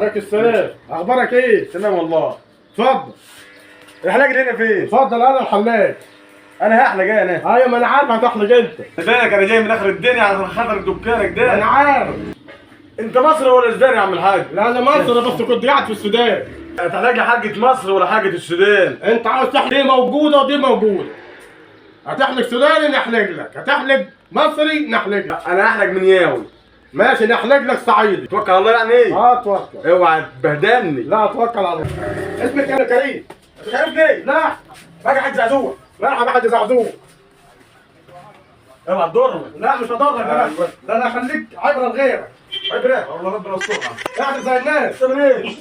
عليك السلام، اخبارك ايه؟ تمام والله. اتفضل. الحلاق اللي هنا فين؟ اتفضل انا الحلاق. انا هحلق انا. ايوه ما انا عارف هتحلق انت. بالك انا جاي من اخر الدنيا على خاطر دكانك ما انا ده. عارف. انت مصري ولا سوداني يا عم الحاج؟ لا انا مصري بس كنت قاعد في السودان. هتحلق لي حاجة مصر ولا حاجة السودان؟ انت عاوز تحلق دي موجوده ودي موجوده. هتحلق سوداني نحلق لك، هتحلق مصري نحلق لك. انا هحلق من ياوي. ماشي نحلق لك صعيدي. توكل على الله يعني ايه؟ توكل. اوعى تبهدلني. لا توكل على الله. اسمك انا كريم. مش عارف ليه؟ لا باجي حاج زعزوع. مرحبا حاج زعزوع. اوعى تضرني. لا مش هضرك انا. ده انا هخليك عبره لغيرك. عبرة والله ربنا يسترها. يعني زي الناس. طب ايه؟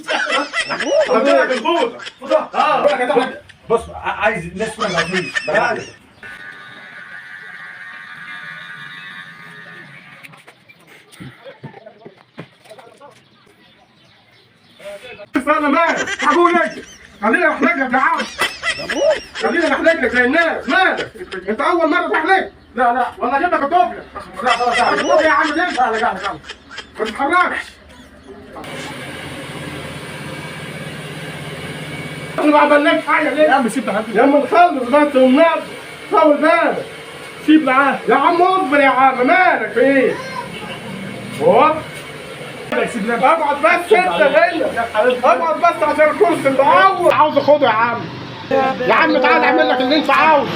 هديلك البوطه. بقول لك هتحلق. بص عايز الناس تسمع العزيز. انا مالك؟ هقول لك خلينا نحلق لك يا عم. خلينا نحلق لك زي الناس. مالك؟ انت اول مره تحلق؟ لا والله اجيب لك الطفله. لا خلاص يا عم دي. لا ما تتحركش. احنا ما عملناش حاجه ليه؟ يا عم سيب حاجة. يا عم نخلص بس والنبي. طول بالك. سيب معاه. يا عم اصبر يا عم مالك في ايه؟ هو اقعد بس انت هنا. اقعد بس عشان الكرسي اللي عاوز اخده يا عم. يا عم تعالى اعمل لك اللي انت عاوزه.